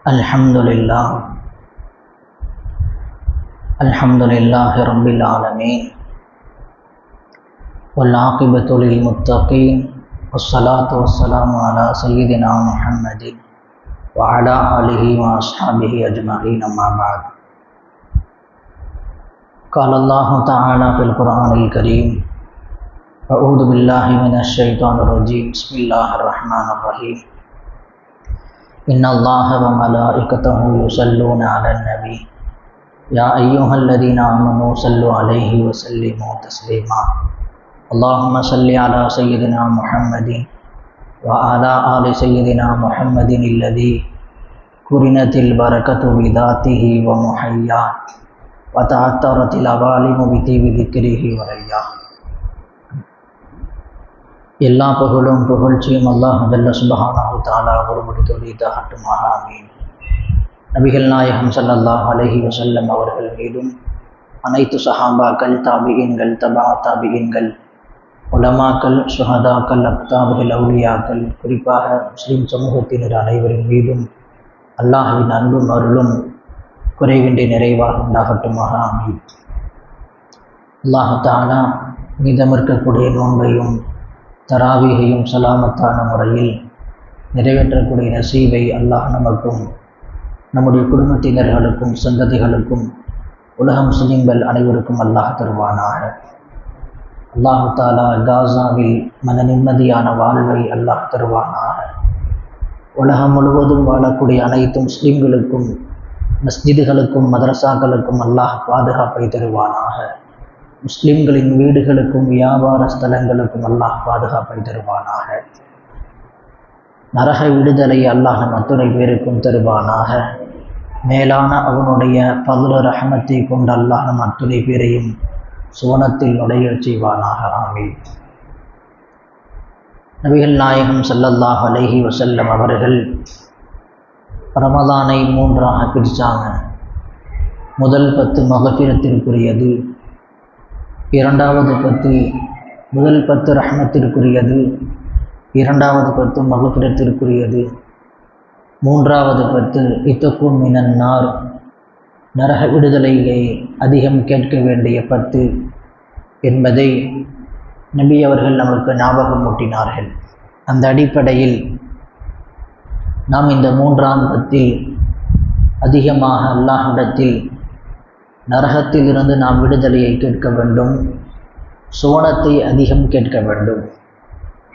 Alhamdulillah, Alhamdulillahi Rabbil Alameen, wal aqibatu lil muttaqeen, wassalatu wassalamu ala Sayyidina Muhammadin wa ala alihi wa ashabihi ajma'in, amma ba'd. Qala Allahu ta'ala fil Qur'anil Kareem, a'udhu billahi minash shaitanir rajeem, bismillahir rahmanir rahim. Inna Allaha wa malaikatahu yusalluna 'alan nabi ya ayyuhalladhina amanu sallu 'alaihi wa sallimu taslima. Allahumma salli 'ala sayyidina Muhammadin wa 'ala ali sayyidina Muhammadin alladhi kurinatil barakatu bi dhatihi wa muhayyat wa ta'attaratil awalimu bi dhikrihi wa rayyah. எல்லா புகழும் புகழ்ச்சியும் அல்லாஹ் ஜல்ல சுப்ஹானஹு தஆலா ஒருவனுக்கு உரித்தாகட்டுமாக. ஆமீன். நபிகள் நாயகம் ஸல்லல்லாஹு அலைஹி வஸல்லம் அவர்கள் மீதும் அனைத்து சஹாபாக்கள், தாபிஈன்கள், தபா தாபிஈன்கள், உலமாக்கள், சுஹதாக்கள், அக்தாபுகள், அவுலியாக்கள், குறிப்பாக முஸ்லிம் சமூகத்தினர் அனைவரின் மீதும் அல்லாஹ்வின் அன்பும் அருளும் குறைவின்றி நிறைவாக உண்டாகட்டுமாக. ஆமீன். அல்லாஹ் தஆலா மீதமிருக்கக்கூடிய நோன்பையும் தராவீகையும் சலாமத்தான முறையில் நிறைவேற்றக்கூடிய நசீபை அல்லாஹ் நமக்கும் நம்முடைய குடும்பத்தினர்களுக்கும் சந்ததிகளுக்கும் உலக முஸ்லிம்கள் அனைவருக்கும் அல்லாஹ் தருவானாக. அல்லாஹு தாலா காசாவில் மன நிம்மதியான வாழ்வை அல்லாஹ் தருவானாக. உலகம் முழுவதும் வாழக்கூடிய அனைத்து முஸ்லிம்களுக்கும் மஸ்ஜிதுகளுக்கும் மதரசாக்களுக்கும் அல்லாஹ் பாதுகாப்பை தருவானாக. முஸ்லிம்களின் வீடுகளுக்கும் வியாபார ஸ்தலங்களுக்கும் அல்லாஹ் பாதுகாப்பை தருவானாக. நரக விடுதலை அல்லாஹ் நம் அத்துணை பேருக்கும் தருவானாக. மேலான அவனுடைய ஃபض்ல் ரஹமத்தை கொண்டு அல்லாஹ் நம் அத்துணை பேரையும் சுவனத்தில் நுழையச் செய்வானாக. ஆமீன். நபிகள் நாயகம் ஸல்லல்லாஹு அலைஹி வஸல்லம் அவர்கள் ரமதானை 3ஆக பிரித்தாங்க. முதல் 10 மகஃபிரத்திற்குரியது, இரண்டாவது 10 முதல் 10 ரஹ்மத்திற்குரியது, இரண்டாவது 10 மகஃபிரத்திற்குரியது, மூன்றாவது 10 இத்தக்கும் மினன் நார், நரக விடுதலையை அதிகம் கேட்க வேண்டிய 10 என்பதை நபி அவர்கள் நமக்கு ஞாபகம் ஊட்டினார்கள். அந்த அடிப்படையில் நாம் இந்த 3ஆம் 10 அதிகமாக அல்லாஹ்விடத்தில் நரகத்திலிருந்து நாம் விடுதலையை கேட்க வேண்டும், சுவனத்தை அதிகம் கேட்க வேண்டும்.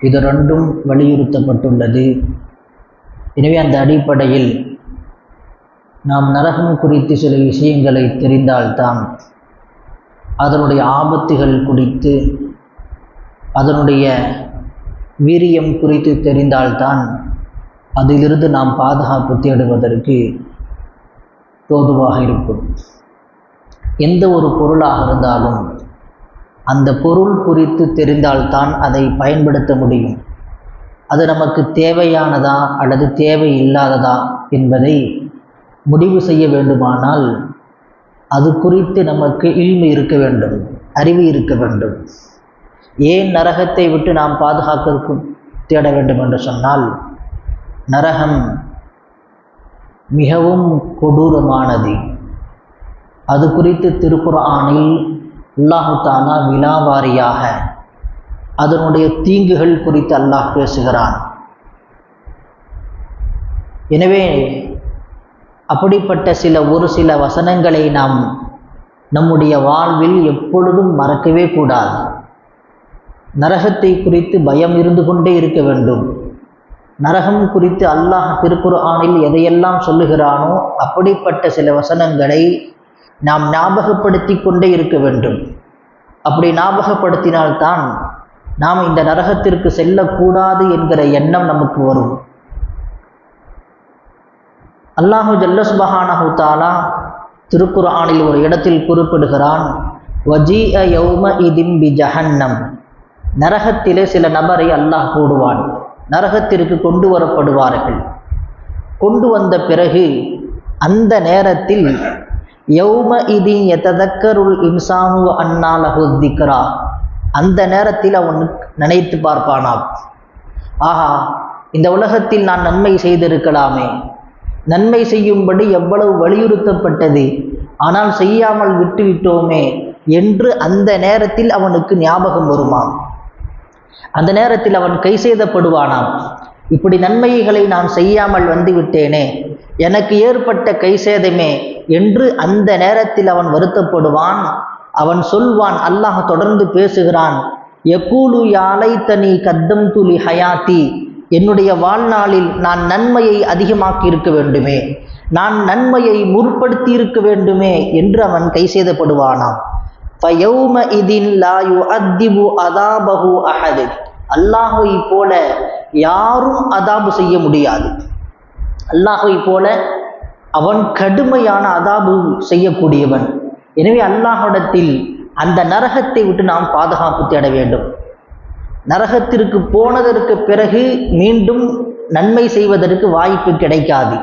இது ரெண்டும் வலியுறுத்தப்பட்டுள்ளது. எனவே அந்த அடிப்படையில் நாம் நரகம் குறித்து சில விஷயங்களை தெரிந்தால்தான், அதனுடைய ஆபத்துகள் குறித்து அதனுடைய வீரியம் குறித்து தெரிந்தால்தான் அதிலிருந்து நாம் பாதுகாப்பு தேடுவதற்கு தோதுவாக இருக்கும். எந்த ஒரு பொருளாக இருந்தாலும் அந்த பொருள் குறித்து தெரிந்தால்தான் அதை பயன்படுத்த முடியும். அது நமக்கு தேவையானதா அல்லது தேவையில்லாததா என்பதை முடிவு செய்ய வேண்டுமானால் அது குறித்து நமக்கு இல்மு இருக்க வேண்டும், அறிவு இருக்க வேண்டும். ஏன் நரகத்தை விட்டு நாம் பாதுகாக்க தேட வேண்டும் என்று சொன்னால், நரகம் மிகவும் கொடூரமானது. அது குறித்து திருக்குர்ஆனில் அல்லாஹ் தஆலா விலாவாரியாக அதனுடைய தீங்குகள் குறித்து அல்லாஹ் பேசுகிறான். எனவே அப்படிப்பட்ட ஒரு சில வசனங்களை நாம் நம்முடைய வாழ்வில் எப்பொழுதும் மறக்கவே கூடாது. நரகத்தை குறித்து பயம் இருந்து கொண்டே இருக்க வேண்டும். நரகம் குறித்து அல்லாஹ் திருக்குர்ஆனில் எதையெல்லாம் சொல்லுகிறானோ அப்படிப்பட்ட சில வசனங்களை நாம் ஞாபகப்படுத்தி கொண்டே இருக்க வேண்டும். அப்படி ஞாபகப்படுத்தினால்தான் நாம் இந்த நரகத்திற்கு செல்லக்கூடாது என்கிற எண்ணம் நமக்கு வரும். அல்லாஹு ஜல்ல சுப்ஹானஹு தஆலா திருக்குர்ஆனில் ஒரு இடத்தில் குறிப்பிடுகிறான், வஜீஅ யௌமஇதின் பிஜஹன்னம், நரகத்திலே சில நபரை அல்லாஹ் போடுவான். நரகத்திற்கு கொண்டு வரப்படுவார்கள். கொண்டு வந்த பிறகு அந்த நேரத்தில் யௌமஇதின் யததக்கருல் இன்சானு அன்னா லஹு திக்ரா, அந்த நேரத்தில் அவன் நினைத்து பார்ப்பானாம், ஆஹா இந்த உலகத்தில் நான் நன்மை செய்திருக்கலாமே, நன்மை செய்யும்படி எவ்வளவு வலியுறுத்தப்பட்டது, ஆனால் செய்யாமல் விட்டுவிட்டோமே என்று அந்த நேரத்தில் அவனுக்கு ஞாபகம் வருமாம். அந்த நேரத்தில் அவன் கை செய்தப்படுவானாம். இப்படி நன்மைகளை நான் செய்யாமல் வந்து விட்டேனே, எனக்கு ஏற்பட்ட கை சேதமே என்று அந்த நேரத்தில் அவன் வருத்தப்படுவான். அவன் சொல்வான், அல்லாஹ் தொடர்ந்து பேசுகிறான், யகூலு யாலைத்தனி கத்தம் துலி ஹயாத்தி, என்னுடைய வாழ்நாளில் நான் நன்மையை அதிகமாக்கி இருக்க வேண்டுமே, நான் நன்மையை முற்படுத்தி இருக்க வேண்டுமே என்று அவன் கை செய்தப்படுவானாம். ஃபயௌம இதின் லா யுஅத்திபு அதாபஹு அஹத், அல்லாஹ்வை போல யாரும் அதாபு செய்ய முடியாது. அல்லாஹ்வை போல அவன் கடுமையான அதாபு செய்யக்கூடியவன். எனவே அல்லாஹ்விடத்தில் அந்த நரகத்தை விட்டு நாம் பாதுகாப்பு தேட வேண்டும். நரகத்திற்கு போனதற்கு பிறகு மீண்டும் நன்மை செய்வதற்கு வாய்ப்பு கிடைக்காது,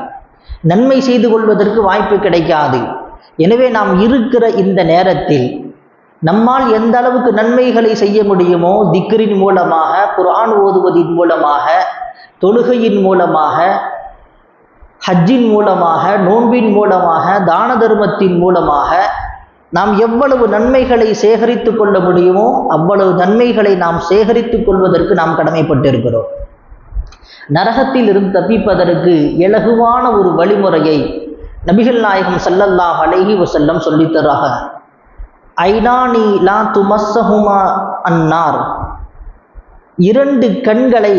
நன்மை செய்து கொள்வதற்கு வாய்ப்பு கிடைக்காது. எனவே நாம் இருக்கிற இந்த நேரத்தில் நம்மால் எந்த அளவுக்கு நன்மைகளை செய்ய முடியுமோ, திக்ரின் மூலமாக, குர்ஆன் ஓதுவதின் மூலமாக, தொழுகையின் மூலமாக, ஹஜ்ஜின் மூலமாக, நோன்பின் மூலமாக, தான தர்மத்தின் மூலமாக நாம் எவ்வளவு நன்மைகளை சேகரித்து கொள்ள முடியுமோ அவ்வளவு நன்மைகளை நாம் சேகரித்து கொள்வதற்கு நாம் கடமைப்பட்டிருக்கிறோம். நரகத்தில் இருந்து தப்பிப்பதற்கு இலகுவான ஒரு வழிமுறையை நபிகள் நாயகம் ஸல்லல்லாஹு அலைஹி வஸல்லம் சொல்லித்தராக, ஐனானி லா துமஸ்ஸஹுமா அன்னார், இரண்டு கண்களை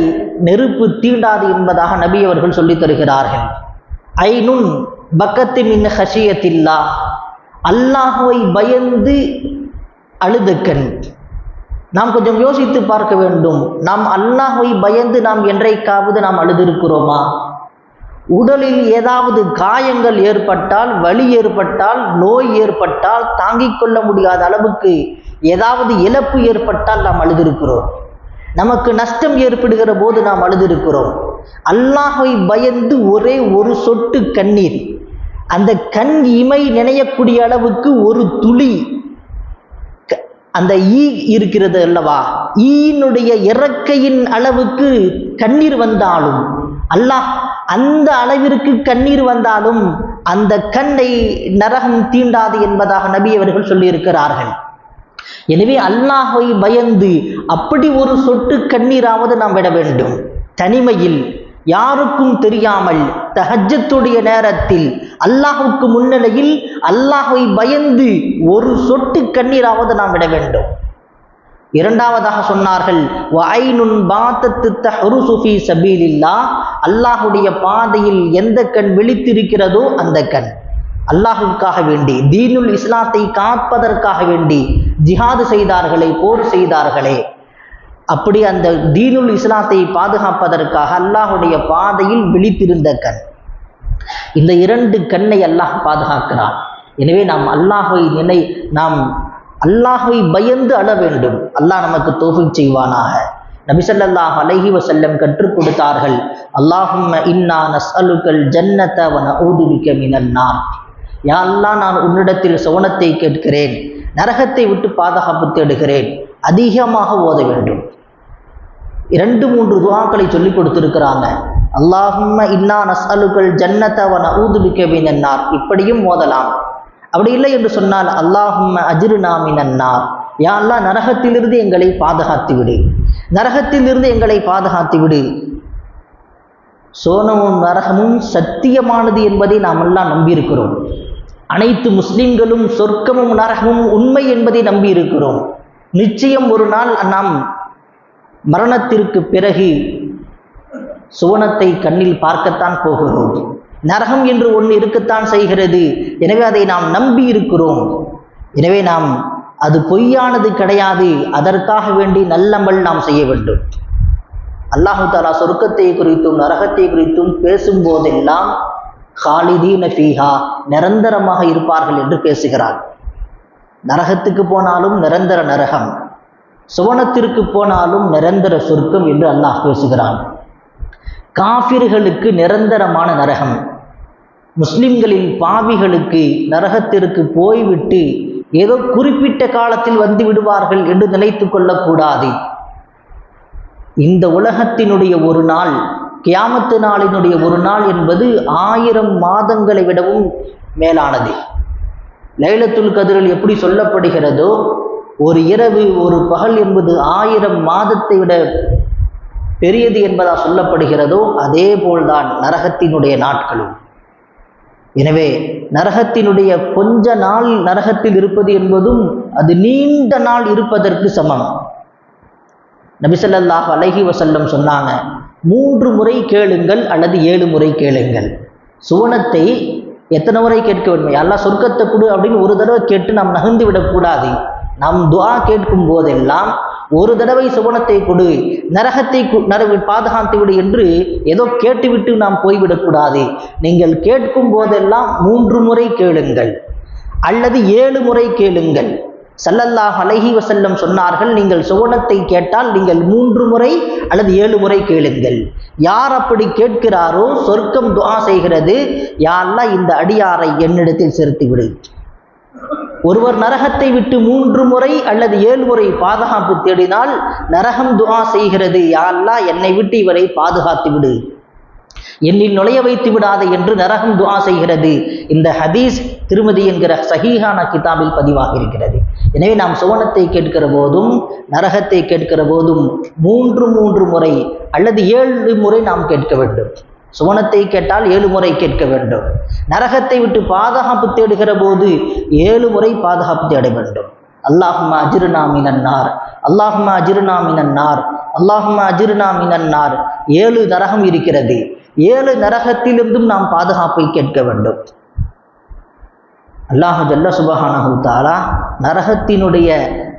நெருப்பு தீண்டாது என்பதாக நபி அவர்கள் சொல்லித் தருகிறார்கள். ஐனுன் பக்கத்து மின் ஹஷியத்தில்லா, அல்லாஹ்வை பயந்து அழுத கண். நாம் கொஞ்சம் யோசித்து பார்க்க வேண்டும். நாம் அல்லாஹ்வை பயந்து நாம் என்றைக்காவது நாம் அழுதிருக்கிறோமா? உடலில் ஏதாவது காயங்கள் ஏற்பட்டால், வலி ஏற்பட்டால், நோய் ஏற்பட்டால், தாங்கிக் கொள்ள முடியாத அளவுக்கு ஏதாவது இழப்பு ஏற்பட்டால் நாம் அழுதிருக்கிறோம். நமக்கு நஷ்டம் ஏற்படுகிற போது நாம் அழுதிருக்கிறோம். அல்லாஹ்வை பயந்து ஒரே ஒரு சொட்டு கண்ணீர், அந்த கண் இமை நினையக்கூடிய அளவுக்கு ஒரு துளி, அந்த ஈ இருக்கிறது அல்லவா, ஈயினுடைய இறக்கையின் அளவுக்கு கண்ணீர் வந்தாலும், அல்லாஹ் அந்த அளவிற்கு கண்ணீர் வந்தாலும் அந்த கண்ணை நரகம் தீண்டாது என்பதாக நபி அவர்கள் சொல்லியிருக்கிறார்கள். எனவே அல்லாஹ்வை பயந்து அப்படி ஒரு சொட்டு கண்ணீராவது நாம் விட வேண்டும். தனிமையில் யாருக்கும் தெரியாமல் தஹஜ்ஜத்துடைய நேரத்தில் அல்லாஹ்வுக்கு முன்னிலையில் அல்லாஹ்வை பயந்து ஒரு சொட்டு கண்ணீராவது நாம் விட வேண்டும். இரண்டாவதாக சொன்னார்கள், வஐனுன் பாத்தத்து தஹ்ருசு ஃபீ சபீலில்லாஹ், அல்லாஹ்வுடைய பாதையில் எந்த கண் விழித்திருக்கிறதோ அந்த கண் அல்லாஹ்வுக்காக வேண்டி, தீனுல் இஸ்லாத்தை காப்பதற்காக வேண்டி ஜிஹாது செய்தார்களே, போர் செய்தார்களே, அப்படி அந்த தீனுல் இஸ்லாத்தை பாதுகாப்பதற்காக அல்லாஹ்வுடைய பாதையில் விழித்திருந்த கண். இந்த இரண்டு கண்ணை அல்லாஹ் பாதுகாக்கிறான். எனவே நாம் அல்லாஹ்வை பயந்து அழ வேண்டும். அல்லாஹ் நமக்கு தௌஃபீக் செய்வானாக. நபி ஸல்லல்லாஹு அலைஹி வஸல்லம் கற்றுக் கொடுத்தார்கள், அல்லாஹும்ம இன்னா நஸ்அலுக்கல் ஜன்னத வ நஊது பிக மினன் நார். யா அல்லாஹ், நான் உன்னிடத்தில் சுவனத்தை கேட்கிறேன், நரகத்தை விட்டு பாதுகாப்பு தேடுகிறேன். அதிகமாக ஓத வேண்டும். 2-3 துஆக்களை சொல்லி கொடுத்திருக்கிறாங்க. அல்லாஹும்ம இன்னா நஸ்அலுக்கல் ஜன்னத வ நஊது பிக மினன் நார், இப்படியும் ஓதலாம். அப்படி இல்லை என்று சொன்னால் அல்லாஹும்ம அஜ்ருனா மினன் நார், யா அல்லாஹ் நரகத்திலிருந்து எங்களை பாதுகாத்து விடு, நரகத்திலிருந்து எங்களை பாதுகாத்து விடு. சோனமும் நரகமும் சத்தியமானது என்பதை நாம் எல்லாம் நம்பியிருக்கிறோம். அனைத்து முஸ்லிம்களும் சொர்க்கமும் நரகமும் உண்மை என்பதை நம்பியிருக்கிறோம். நிச்சயம் ஒரு நாள் நாம் மரணத்திற்கு பிறகு சுவனத்தை கண்ணில் பார்க்கத்தான் போகிறோம். நரகம் என்று ஒன்று இருக்கத்தான் செய்கிறது. எனவே அதை நாம் நம்பி இருக்கிறோம். எனவே நாம் அது பொய்யானது கிடையாது. அதற்காக வேண்டி நல்லமல் நாம் செய்ய வேண்டும். அல்லாஹு தஆலா சொர்க்கத்தை குறித்தும் நரகத்தை குறித்தும் பேசும்போதெல்லாம் ஹாலிதீன ஃபீஹா, நிரந்தரமாக இருப்பார்கள் என்று பேசுகிறார். நரகத்துக்கு போனாலும் நிரந்தர நரகம், சுவனத்திற்கு போனாலும் நிரந்தர சொர்க்கம் என்று அல்லாஹ் பேசுகிறான். காஃபிர்களுக்கு நிரந்தரமான நரகம், முஸ்லிம்களில் பாவிகளுக்கு நரகத்திற்கு போய்விட்டு ஏதோ குறிப்பிட்ட காலத்தில் வந்து விடுவார்கள் என்று நினைத்து கொள்ளக்கூடாது. இந்த உலகத்தினுடைய ஒரு நாள் கியாமத்து நாளினுடைய ஒரு நாள் என்பது 1000 மாதங்களை விடவும் மேலானது. லைலத்துல் கத்ரில் எப்படி சொல்லப்படுகிறதோ ஒரு இரவு ஒரு பகல் என்பது 1000 மாதத்தை விட பெரியது என்பதா சொல்லப்படுகிறதோ அதே போல்தான் நரகத்தினுடைய நாட்களும். எனவே நரகத்தினுடைய கொஞ்ச நாள் நரகத்தில் இருப்பது என்பதும் அது நீண்ட நாள் இருப்பதற்கு சமம். நபி ஸல்லல்லாஹு அலைஹி வஸல்லம் சொன்னாங்க, 3 முறை கேளுங்கள் அல்லது 7 முறை கேளுங்கள். சுவனத்தை எத்தனை முறை கேட்க வேண்டும்? அல்லாஹ் சொர்க்கத்தை கொடு அப்படின்னு ஒரு தடவை கேட்டு நாம் நகர்ந்து விடக்கூடாது. நாம் துஆ கேட்கும் போதெல்லாம் ஒரு தடவை சுவனத்தை கொடு, நரகத்தை பாதுகாத்து விடு என்று ஏதோ கேட்டுவிட்டு நாம் போய்விடக்கூடாது. நீங்கள் கேட்கும் போதெல்லாம் 3 முறை கேளுங்கள் அல்லது 7 முறை கேளுங்கள். ஸல்லல்லாஹு அலைஹி வஸல்லம் சொன்னார்கள், நீங்கள் சுவனத்தை கேட்டால் நீங்கள் 3 முறை அல்லது 7 முறை கேளுங்கள். யார் அப்படி கேட்கிறாரோ சொர்க்கம் துஆ செய்கிறது, யா அல்லாஹ் இந்த அடியாரை என்னிடத்தில் சேர்த்து விடு. ஒருவர் நரகத்தை விட்டு 3 முறை அல்லது 7 முறை பாதுகாப்பு தேடினால் நரகம் துஆ செய்கிறது, யா அல்லாஹ் என்னை விட்டு இவரை பாதுகாத்து விடு, என்னில் நுழைய வைத்து விடாதே என்று நரகம் துஆ செய்கிறது. இந்த ஹதீஸ் திருமதி என்கிற சஹீஹான கிதாபில் பதிவாக இருக்கிறது. எனவே நாம் சுவனத்தை கேட்கிற போதும் நரகத்தை கேட்கிற போதும் 3 முறை அல்லது 7 முறை நாம் கேட்க வேண்டும். சுவனத்தை கேட்டால் 7 முறை கேட்க வேண்டும். நரகத்தை விட்டு பாதுகாப்பு தேடுகிற போது 7 முறை பாதுகாப்பு தேட வேண்டும். அல்லாஹும்ம அஜிர்னா மினன்னார், அல்லாஹும்ம அஜிர்னா மினன்னார், அல்லாஹும்ம அஜிர்னா மினன்னார். 7 நரகம் இருக்கிறது. 7 நரகத்திலிருந்தும் நாம் பாதுகாப்பை கேட்க வேண்டும். அல்லாஹ் ஜல்ல சுப்ஹானஹு தஆலா நரகத்தினுடைய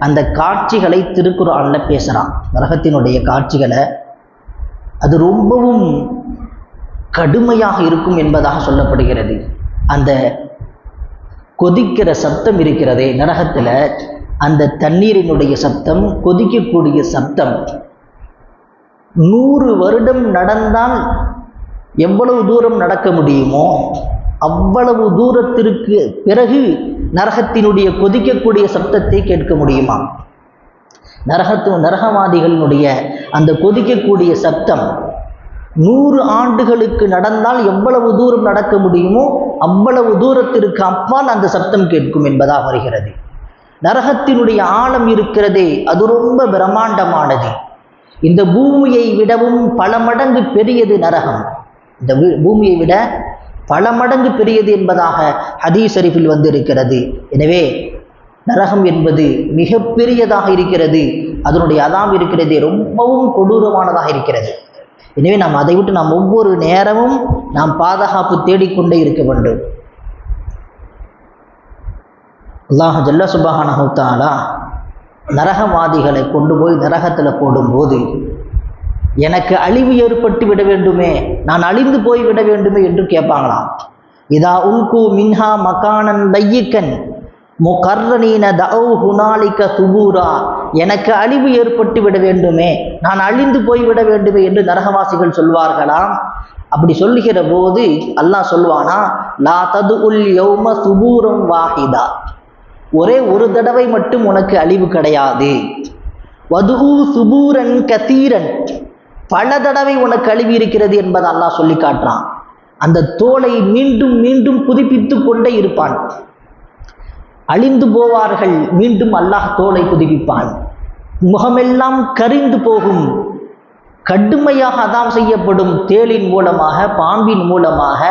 அந்த காட்சிகளை திருக்குர்ஆன்ல பேசுகிறான். நரகத்தினுடைய காட்சிகளை அது ரொம்பவும் கடுமையாக இருக்கும் என்பதாக சொல்லப்படுகிறது. அந்த கொதிக்கிற சப்தம் இருக்கிறதே நரகத்தில், அந்த தண்ணீரினுடைய சப்தம், கொதிக்கக்கூடிய சப்தம் 100 வருடம் நடந்தால் எவ்வளவு தூரம் நடக்க முடியுமோ அவ்வளவு தூரத்திற்கு பிறகு நரகத்தினுடைய கொதிக்கக்கூடிய சப்தத்தை கேட்க முடியுமா? நரகவாதிகளினுடைய அந்த கொதிக்கக்கூடிய சப்தம் 100 ஆண்டுகளுக்கு நடந்தால் எவ்வளவு தூரம் நடக்க முடியுமோ அவ்வளவு தூரத்திற்கு அப்பால் அந்த சப்தம் கேட்கும் என்பதாக வருகிறது. நரகத்தினுடைய ஆழம் இருக்கிறதே அது ரொம்ப பிரம்மாண்டமானது. இந்த பூமியை விடவும் பல மடங்கு பெரியது நரகம். இந்த பூமியை விட பல மடங்கு பெரியது என்பதாக ஹதீஸ் ஷரீஃபில் வந்திருக்கிறது. எனவே நரகம் என்பது மிக பெரியதாக இருக்கிறது. அதனுடைய அதாம் இருக்கிறது ரொம்பவும் கொடூரமானதாக இருக்கிறது. எனவே நாம் அதை விட்டு நாம் ஒவ்வொரு நேரமும் நாம் பாதுகாப்பு தேடிக்கொண்டே இருக்க வேண்டும். அல்லாஹ் ஜல்ல சுப்ஹானஹு தஆலா நரகவாதிகளை கொண்டு போய் நரகத்தில் போடும்போது எனக்கு அழிவு ஏற்பட்டு விட வேண்டுமே, நான் அழிந்து போய் விட வேண்டுமே என்று கேட்பாங்களாம். இதா உல்கு மின்ஹா மகானன் லையிக்கன் முகர்ரனீன தௌ ஹுனாலிக சுபூரா, எனக்கு அழிவு ஏற்பட்டு விட வேண்டுமே, நான் அழிந்து போய்விட வேண்டுமே என்று நரகவாசிகள் சொல்வார்களாம். அப்படி சொல்லுகிற போது அல்லாஹ் சொல்வானா, லா தது உல் யௌம சுபூரம் வாஹிதா, ஒரே ஒரு தடவை மட்டும் உனக்கு அழிவு கிடையாது. வதூ சுபூரன் கதீரன், பல தடவை உனக்கு அழிவு இருக்கிறது என்பதை அல்லாஹ் சொல்லி காட்டுறான். அந்த தோலை மீண்டும் மீண்டும் புதுப்பித்து கொண்டே இருப்பான். அழிந்து போவார்கள், மீண்டும் அல்லாஹ் தோலை புதுப்பிப்பான். முகமெல்லாம் கரிந்து போகும், கடுமையாக அதாம் செய்யப்படும். தேளின் மூலமாக, பாம்பின் மூலமாக,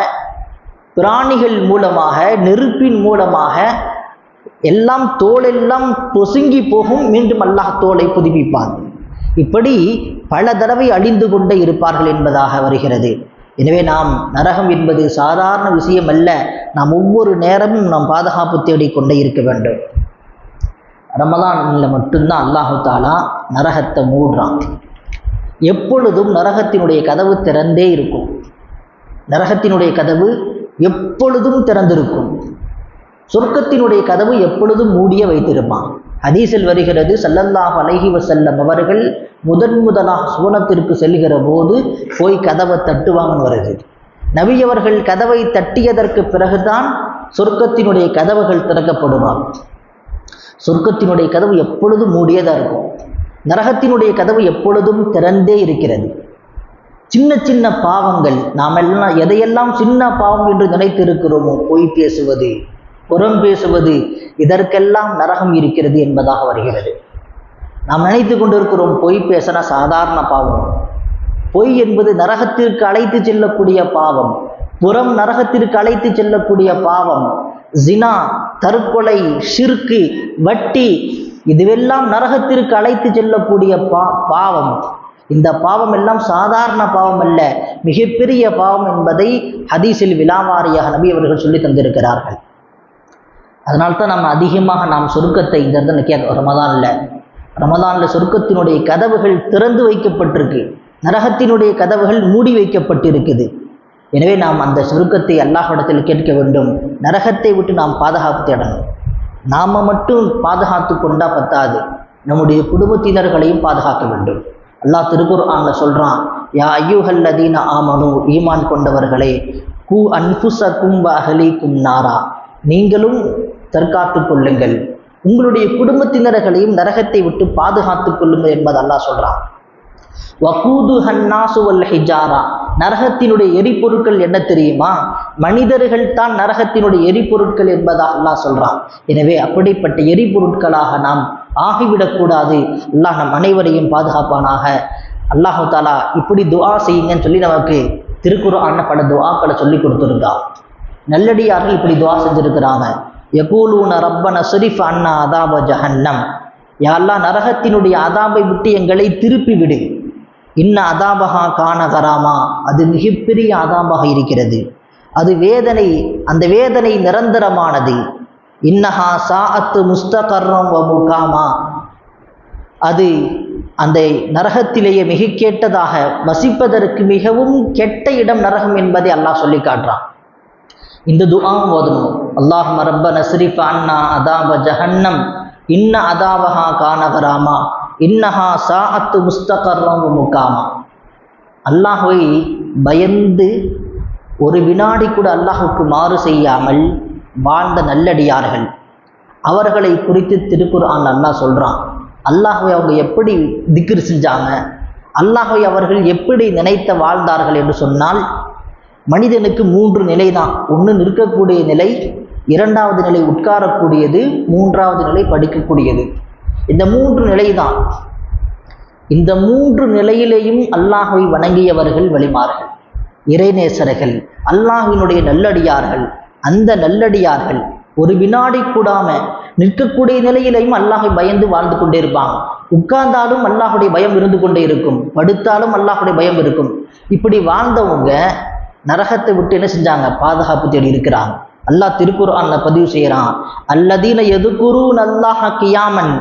பிராணிகள் மூலமாக, நெருப்பின் மூலமாக எல்லாம் தோலெல்லாம் பொசுங்கி போகும். மீண்டும் அல்லாஹ் தோலை புதுப்பிப்பான். இப்படி பல தடவை அழிந்து கொண்டே இருப்பார்கள் என்பதாக வருகிறது. எனவே நாம் நரகம் என்பது சாதாரண விஷயம் அல்ல. நாம் ஒவ்வொரு நேரமும் நாம் பாதுகாப்பு தேடிக்கொண்டே இருக்க வேண்டும். ரமலானில் மட்டும்தான் அல்லாஹு தாலா நரகத்தை மூடுறான். எப்பொழுதும் நரகத்தினுடைய கதவு திறந்தே இருக்கும். நரகத்தினுடைய கதவு எப்பொழுதும் திறந்திருக்கும். சொர்க்கத்தினுடைய கதவு எப்பொழுதும் மூடிய வைத்திருப்பான். ஹதீஸில் வருகிறது, ஸல்லல்லாஹு அலைஹி வஸல்லம் அவர்கள் முதலாக சுவனத்திற்கு செல்கிற போது போய் கதவை தட்டுவாங்கன்னு வருது. நபி அவர்கள் கதவை தட்டியதற்கு பிறகுதான் சொர்க்கத்தினுடைய கதவுகள் திறக்கப்படுவார். சொர்க்கத்தினுடைய கதவு எப்பொழுதும் மூடியதாக இருக்கும். நரகத்தினுடைய கதவு எப்பொழுதும் திறந்தே இருக்கிறது. சின்ன சின்ன பாவங்கள், நாம் எல்லாம் எதையெல்லாம் சின்ன பாவம் என்று நினைத்திருக்கிறோமோ, பொய் பேசுவது, புறம் பேசுவது, இதற்கெல்லாம் நரகம் இருக்கிறது என்பதாக வருகிறது. நாம் நினைத்து கொண்டிருக்கிறோம் பொய் பேசினா சாதாரண பாவம். பொய் என்பது நரகத்திற்கு அழைத்து செல்லக்கூடிய பாவம். புறம் நரகத்திற்கு அழைத்து செல்லக்கூடிய பாவம். ஜினா, தற்கொலை, ஷிர்கு, வட்டி, இதுவெல்லாம் நரகத்திற்கு அழைத்து செல்லக்கூடிய பாவம். இந்த பாவம் எல்லாம் சாதாரண பாவம் அல்ல, மிகப்பெரிய பாவம் என்பதை ஹதீஸில் விலாவாரியாக நபி அவர்கள் சொல்லி தந்திருக்கிறார்கள். அதனால்தான் நம்ம அதிகமாக சொர்க்கத்தை இந்த இடத்துல ரமதான்ல சொர்க்கத்தினுடைய கதவுகள் திறந்து வைக்கப்பட்டிருக்கு, நரகத்தினுடைய கதவுகள் மூடி வைக்கப்பட்டிருக்குது. எனவே நாம் அந்த சொர்க்கத்தை அல்லாஹ்விடத்தில் கேட்க வேண்டும். நரகத்தை விட்டு நாம் பாதுகாப்பு தேடணும். நாம் மட்டும் பாதுகாத்து கொண்டா பத்தாது, நம்முடைய குடும்பத்தினர்களையும் பாதுகாக்க வேண்டும். அல்லாஹ் திருக்குர்ஆன்ல சொல்றான், யா அய்யுஹல்லதீன ஆமனு, ஈமான் கொண்டவர்களே, கு அன்ஃபுஸகும் வ அஹ்லீக்கும் நாரா, நீங்களும் தற்காத்து கொள்ளுங்கள், உங்களுடைய குடும்பத்தினர்களையும் நரகத்தை விட்டு பாதுகாத்து கொள்ளுங்கள் என்பது அல்லாஹ் சொல்றான். வகூதுஹன் நாசு வல் ஹிஜாரா, நரகத்தினுடைய எரிபொருட்கள் என்ன தெரியுமா? மனிதர்கள் தான் நரகத்தினுடைய எரிபொருட்கள் என்பதாக அல்லாஹ் சொல்றான். எனவே அப்படிப்பட்ட எரிபொருட்களாக நாம் ஆகிவிடக்கூடாது. அல்லாஹ் நம் அனைவரையும் பாதுகாப்பானாக. அல்லாஹு தாலா இப்படி துஆ செய்யுங்கன்னு சொல்லி நமக்கு திருக்குர்ஆன்ல பல துஆக்களை சொல்லி கொடுத்துருக்கான். நல்லடியார்கள் இப்படி துஆ செஞ்சிருக்கிறாங்க. யகூலூன ரப்பன ஸரிஃப் அன்னா அதாப ஜஹன்னம், யா அல்லாஹ் நரகத்தினுடைய அதாபை விட்டு எங்களை திருப்பி விடு. இன்ன அதாபஹா கான கராமா, அது மிகப்பெரிய அதாபாக இருக்கிறது, அது வேதனை, அந்த வேதனை நிரந்தரமானது. இன்னஹா சாஅத்து முஸ்தகர்ரம் வ முகாமா, அது அந்த நரகத்திலேயே மிக கேட்டதாக, வசிப்பதற்கு மிகவும் கெட்ட இடம் நரகம் என்பதை அல்லாஹ் சொல்லி காட்டுறான். இந்த துஆவும் ஓதணும். அல்லாஹும்ம ரப்பன ஸரிஃப் அன்னா அதாப ஜஹன்னம் இன்ன அதாபஹா கான கராமா இன்னஹா சாஅத்து முஸ்தகர்ரம் வ முகாமா. அல்லாஹ்வை பயந்து ஒரு வினாடி கூட அல்லாஹுக்கு மாறு செய்யாமல் வாழ்ந்த நல்லடியார்கள், அவர்களை குறித்து திருக்குர்ஆன் அல்லாஹ் சொல்றான். அல்லாஹ்வை அவங்க எப்படி திக்ர் செஞ்சாங்க, அல்லாஹ்வை அவர்கள் எப்படி நினைத்து வாழ்ந்தார்கள் என்று சொன்னால், மனிதனுக்கு 3 நிலை தான். ஒன்று நிற்கக்கூடிய நிலை, 2வது நிலை உட்காரக்கூடியது, 3வது நிலை படிக்கக்கூடியது. இந்த 3 நிலை தான். இந்த 3 நிலையிலேயும் அல்லாஹ்வை வணங்கியவர்கள் வழிமார்கள், இறைநேசர்கள், அல்லாஹ்வினுடைய நல்லடியார்கள். அந்த நல்லடியார்கள் ஒரு வினாடி கூடாம நிற்கக்கூடிய நிலையிலையும் அல்லாஹை பயந்து வாழ்ந்து கொண்டே இருப்பாங்க. உட்கார்ந்தாலும் அல்லாஹுடைய பயம் இருந்து கொண்டே இருக்கும், படுத்தாலும் அல்லாஹுடைய பயம் இருக்கும். இப்படி வாழ்ந்தவங்க நரகத்தை விட்டு என்ன செஞ்சாங்க? பாதுகாப்பு தேடி இருக்கிறாங்க. அல்லாஹ் திருக்குர்ஆன்ல பதிவு செய்யறான், அல்லதீன யதுகுரூன அல்லாஹ கியாமன்,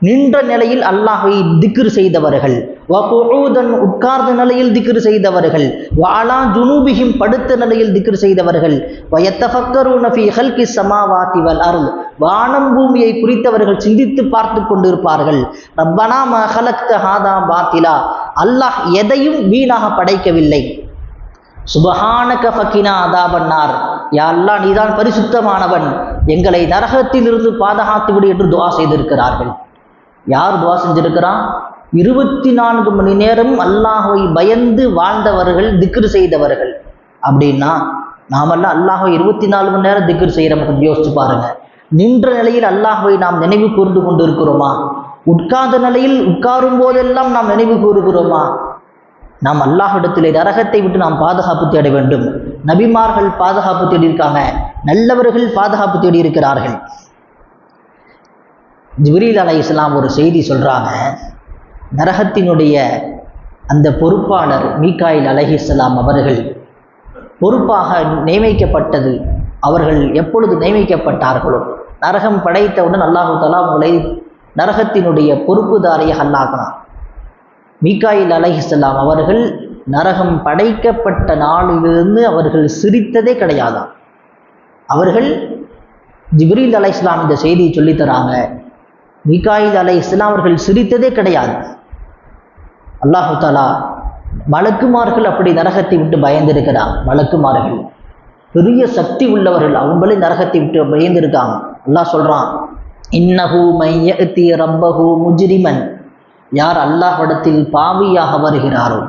நின்ற நிலையில் அல்லாஹ்வை திக்ர் செய்தவர்கள், வ குஊதன் உட்கார்ந்த நிலையில் திக்ர் செய்தவர்கள், வ அலா ஜுனூபிஹிம் படுத்த நிலையில் திக்ர் செய்தவர்கள், வ யத்தஃபக்கரூன ஃபீ ஹல்கிஸ் ஸமாவாதி வல் அர்த், வானம் பூமியை குறித்தவர்கள் சிந்தித்து பார்த்து கொண்டிருப்பார்கள். ரப்பனா மா ஹலக்த ஹாதா பாத்திலா, அல்லாஹ் எதையும் வீணாக படைக்கவில்லை. சுபஹானக ஃபகினா அதாபன்னார், யா அல்லாஹ் நீதான் பரிசுத்தமானவன், எங்களை நரகத்திலிருந்து பாதுகாத்து விடு என்று துஆ செய்திருக்கிறார்கள். யார் துஆ செஞ்சிருக்கிறான்? 24 மணி நேரம் அல்லாஹ்வை பயந்து வாழ்ந்தவர்கள், திக்ர் செய்தவர்கள். அப்படின்னா நாமெல்லாம் அல்லாஹ்வை 24 மணி நேரம் திக்ர் செய்கிறோம். கொஞ்சம் யோசிச்சு பாருங்க. நின்ற நிலையில் அல்லாஹ்வை நாம் நினைவு கூர்ந்து கொண்டு இருக்கிறோமா? உட்கார்ந்த நிலையில் உட்காரும் போதெல்லாம் நாம் நினைவு கூறுகிறோமா? நாம் அல்லாஹ்விடத்திலே நரகத்தை விட்டு நாம் பாதுகாப்பு தேட வேண்டும். நபிமார்கள் பாதுகாப்பு தேடி இருக்காங்க, நல்லவர்கள் பாதுகாப்பு தேடி இருக்கிறார்கள். ஜிப்ரீல் அலைஹிஸ்ஸலாம் ஒரு செய்தி சொல்றாங்க. நரகத்தினுடைய அந்த பொறுப்பாளர் மீகாயில் அலைஹிஸ்ஸலாம் அவர்கள் பொறுப்பாக நியமிக்கப்பட்டது. அவர்கள் எப்பொழுது நியமிக்கப்பட்டார்களோ, நரகம் படைத்தவுடன் அல்லாஹு தஆலா அவங்களை நரகத்தினுடைய பொறுப்புதாரியாக அல்லாஹ்னான். மீகாயில் அலைஹிஸ்ஸலாம் அவர்கள் நரகம் படைக்கப்பட்ட நாளிலிருந்து அவர்கள் சிரித்ததே கிடையாதாம். அவர்கள் ஜிப்ரீல் அலைஹிஸ்ஸலாம் இந்த செய்தியை சொல்லித்தராங்க. மீகாயில் அலைஹிஸ்ஸலாம் அவர்கள் சிரித்ததே கிடையாது. அல்லாஹு தஆலா மலக்குமார்கள் அப்படி நரகத்தை விட்டு பயந்திருக்கிறாங்க. மலக்குமார்கள் பெரிய சக்தி உள்ளவர்கள், அவங்களே நரகத்தை விட்டு பயந்திருக்காங்க. அல்லாஹ் சொல்றான், இன்னஹு மையத்தி ரப்பஹு முஜ்ரிமன், யார் அல்லாஹ்விடத்தில் பாவியாக வருகிறாரோ,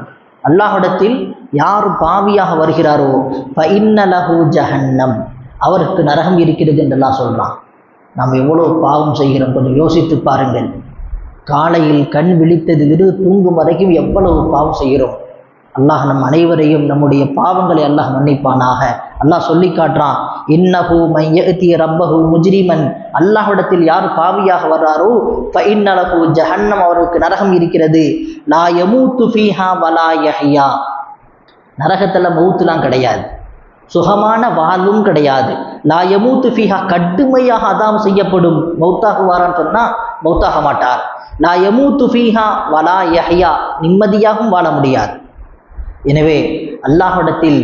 அல்லாஹ்விடத்தில் யார் பாவியாக வருகிறாரோ ஃபஇன்ன லஹு ஜஹன்னம், அவருக்கு நரகம் இருக்கிறது என்று அல்லாஹ் சொல்றான். நாம் எவ்வளோ பாவம் செய்கிறோம் கொஞ்சம் யோசித்து பாருங்கள். காலையில் கண் விழித்ததிலிருந்து தூங்கும் வரைக்கும் எவ்வளவு பாவம் செய்கிறோம். அல்லாஹ் நம் அனைவரையும் நம்முடைய பாவங்களை அல்லாஹ் மன்னிப்பானாக. அல்லாஹ் சொல்லி காட்டுறான், இன்னஹு மையதி ரப்பஹு முஜ்ரிமன், அல்லாஹ்விடத்தில் யார் பாவியாக வர்றாரோ ஃபஇன்ன லஹு ஜஹன்னம், அவருக்கு நரகம் இருக்கிறது. லா யமூத்து ஃபீஹா வலா யஹ்யா, நரகத்தில் மௌத்துலாம் கிடையாது, சுகமான வாழ்வும் கிடையாது. லா யமூத்து ஃபீஹா, கடுமையாக அதாம் செய்யப்படும். மௌத்தாகுவாரான்னு சொன்னால் மௌத்தாக மாட்டார். லா யமூத்து ஃபீஹா வலா யஹ்யா, நிம்மதியாகவும் வாழ முடியாது. எனவே அல்லாஹ்விடத்தில்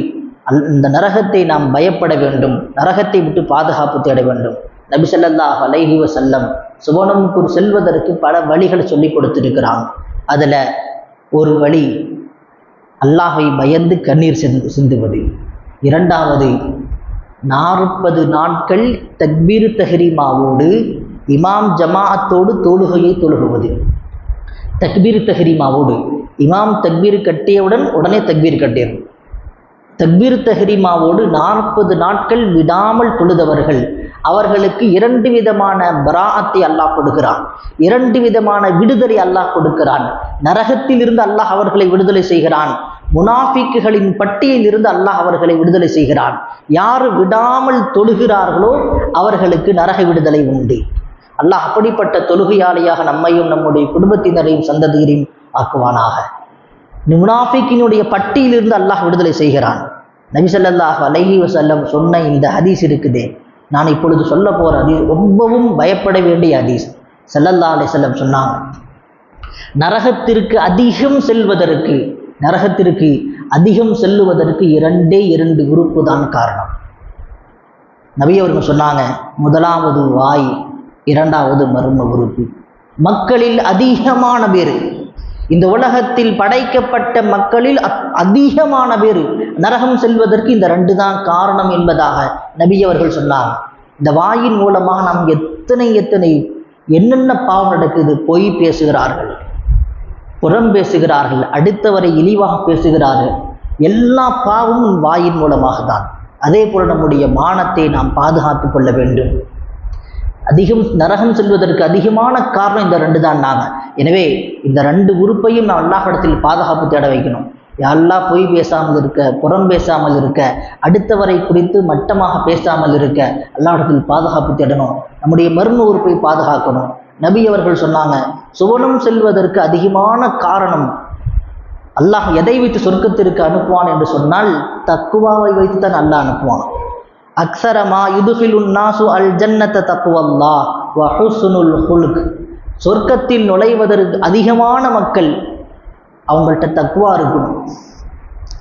இந்த நரகத்தை நாம் பயப்பட வேண்டும், நரகத்தை விட்டு பாதுகாப்பு தேட வேண்டும். நபி ஸல்லல்லாஹு அலைஹி வஸல்லம் சுவனமுக்கு செல்வதற்கு பல வழிகளை சொல்லி கொடுத்திருக்கிறாங்க. அதில் ஒரு வழி அல்லாஹை பயந்து கண்ணீர் சிந்துவது. இரண்டாவது 40 நாட்கள் தக்பீர் தஹ்ரீமாவோடு இமாம் ஜமாஅத்தோடு தொழுகையை தொழுகுவது. தக்பீர் தஹ்ரீமாவோடு இமாம் தக்பீர் கட்டியவுடன் உடனே தக்பீர் கட்டிடும். தக்பீர் தஹ்ரீமாவோடு 40 நாட்கள் விடாமல் தொழுதவர்கள், அவர்களுக்கு 2 விதமான பராஅத்தை அல்லாஹ் கொடுக்கிறான், 2 விதமான விடுதலை அல்லாஹ் கொடுக்கிறான். நரகத்தில் இருந்து அல்லாஹ் அவர்களை விடுதலை செய்கிறான், முனாஃபிக்குகளின் பட்டியலில் இருந்து அல்லாஹ் அவர்களை விடுதலை செய்கிறான். யார் விடாமல் தொழுகிறார்களோ அவர்களுக்கு நரக விடுதலை உண்டு. அல்லாஹ் அப்படிப்பட்ட தொழுகையாளியாக நம்மையும் நம்முடைய குடும்பத்தினரையும் சந்ததியரையும் ஆக்குவானாக. முனாஃபிக்கினுடைய பட்டியலிருந்து அல்லாஹ் விடுதலை செய்கிறான். நபி ஸல்லல்லாஹு அலைஹி வஸல்லம் சொன்ன இந்த ஹதீஸ் இருக்குதே, நான் இப்பொழுது சொல்ல போகிற ஹதீஸ் ரொம்பவும் பயப்பட வேண்டிய ஹதீஸ். ஸல்லல்லாஹு அலைஹி வஸல்லம் சொன்னாங்க, நரகத்திற்கு அதிகம் செல்லுவதற்கு 2 உறுப்பு தான் காரணம். நபி அவர்கள் சொன்னாங்க, முதலாவது வாய், இரண்டாவது மர்ம உறுப்பு. மக்களில் அதிகமான பேர், இந்த உலகத்தில் படைக்கப்பட்ட மக்களில் அதிகமான பேர் நரகம் செல்வதற்கு இந்த 2 தான் காரணம் என்பதாக நபி அவர்கள் சொன்னாங்க. இந்த வாயின் மூலமாக நாம் எத்தனை என்னென்ன பாவம் நடக்குது. பொய் பேசுகிறார்கள், புறம் பேசுகிறார்கள், அடுத்தவரை இழிவாக பேசுகிறார்கள். எல்லா பாவமும் வாயின் மூலமாக தான். அதே போல் நம்முடைய மானத்தை நாம் பாதுகாத்து கொள்ள வேண்டும். நரகம் செல்வதற்கு அதிகமான காரணம் இந்த 2 தான் நாங்கள். எனவே இந்த 2 உறுப்பையும் நாம் அல்லாஹ்விடத்தில் பாதுகாப்பு தேட வைக்கணும். யாரெல்லாம் பொய் பேசாமல் இருக்க, புறம் பேசாமல் இருக்க, அடுத்தவரை குறித்து மட்டமாக பேசாமல் இருக்க அல்லாஹ்விடத்தில் பாதுகாப்பு தேடணும். நம்முடைய மர்ம உறுப்பை பாதுகாக்கணும். நபி அவர்கள் சொன்னாங்க, சுவனம் செல்வதற்கு அதிகமான காரணம் அல்லாஹ் எதை வைத்து சொர்க்கத்திற்கு அனுப்புவான் என்று சொன்னால் தக்குவாவை வைத்து தான் அல்லாஹ் அனுப்புவான். அக்ஸரமா யுதுஃபிலுன் நாசு அல் ஜன்னத தக்வல்லாஹ் வ ஹுஸ்னுல் ஹுல்க், சொர்க்கத்தில் நுழைவதற்கு அதிகமான மக்கள் அவங்கள்ட்ட தக்குவா இருக்கணும்.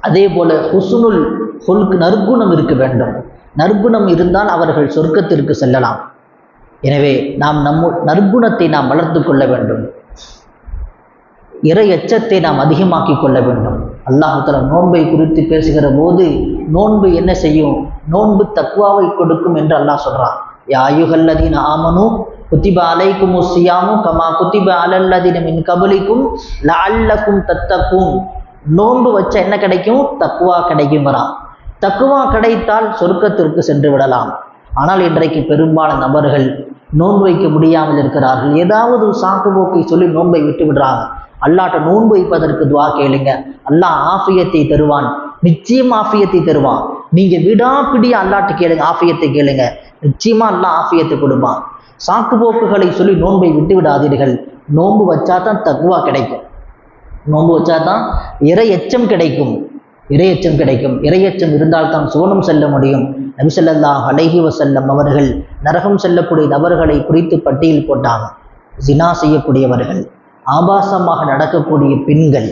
அதே போல ஹுஸ்னுல் ஹுல்க், நற்குணம் இருக்க வேண்டும். நற்குணம் இருந்தால் அவர்கள் சொர்க்கத்திற்கு செல்லலாம். எனவே நாம் நற்குணத்தை நாம் வளர்த்து கொள்ள வேண்டும். இறை எச்சத்தை நாம் அதிகமாக்கி கொள்ள வேண்டும். அல்லாஹ் தஆலா நோன்பை குறித்து பேசுகிற போது நோன்பு என்ன செய்யும்? நோன்பு தக்வாவை கொடுக்கும் என்று அல்லாஹ் சொல்றான். யா அய்யுஹல்லதீன ஆமனு குத்திப அலைக்குமுஸ் ஸியாமு கமா குத்திப அலல்லதீன மின் கபலிக்கும் லஅல்லக்கும் தத்தகூன். நோன்பு வச்ச என்ன கிடைக்கும்? தக்வா கிடைக்கும்ங்கறான். தக்வா கிடைத்தால் சொர்க்கத்திற்கு சென்று விடலாம். ஆனால் இன்றைக்கு பெரும்பாலான நபர்கள் நோன்பு வைக்க முடியாமல் இருக்கிறார்கள். ஏதாவது சாக்கு போக்கை சொல்லி நோன்பை விட்டு விடுறாங்க. அல்லாஹ்ட்ட நோன்பு வைப்பதற்கு துவா கேளுங்க, அல்லாஹ் ஆஃபியத்தை தருவான். நிச்சயம் ஆஃபியத்தை தருவான். நீங்க விடாப்பிடி அல்லாஹ்ட்ட கேளுங்க, ஆஃபியத்தை கேளுங்க, நிச்சயமா அல்லாஹ் ஆஃபியத்தை கொடுப்பான். சாக்கு போக்குகளை சொல்லி நோன்பை விட்டு விடாதீர்கள். நோன்பு வச்சா தான் தக்வா கிடைக்கும். நோன்பு வச்சா தான் இறை எச்சம் கிடைக்கும். இறையச்சம் இருந்தால் தான் சுவனம் செல்ல முடியும். நபி ஸல்லல்லாஹு அலைஹி வஸல்லம் அவர்கள் நரகம் செல்லக்கூடிய நபர்களை குறித்து பட்டியல் போட்டாங்க. ஜினா செய்யக்கூடியவர்கள், ஆபாசமாக நடக்கக்கூடிய பெண்கள்,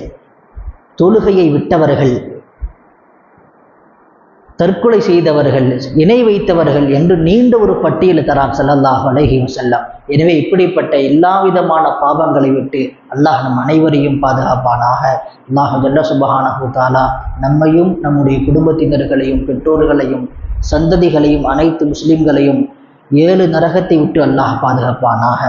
தொழுகையை விட்டவர்கள், தற்கொலை செய்தவர்கள், இணை வைத்தவர்கள் என்று நீண்ட ஒரு பட்டியலை தரான் ஸல்லல்லாஹு அலைஹி வஸல்லம். எனவே இப்படிப்பட்ட எல்லா விதமான பாவங்களை விட்டு அல்லாஹ் நம் அனைவரையும் பாதுகாப்பானாக. அல்லாஹ் ஜல்ல சுப்ஹானஹு வ தஆலா நம்மையும் நம்முடைய குடும்பத்தினர்களையும் பெற்றோர்களையும் சந்ததிகளையும் அனைத்து முஸ்லிம்களையும் 7 நரகத்தை விட்டு அல்லாஹ் பாதுகாப்பானாக.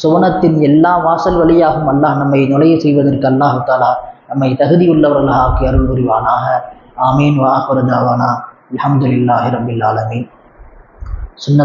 சுவனத்தின் எல்லா வாசல் வழியாகவும் அல்லாஹ் நம்மை நுழைய செய்வதற்கு அல்லாஹ் தஆலா நம்மை தகுதியுள்ளவர்களாக ஆக்கி அருள் புரிவானாக. ஆமீன். வ ஆகிரு தஅவானா அல்ஹம்துலில்லாஹி ரப்பில் ஆலமீன். சுன்னத்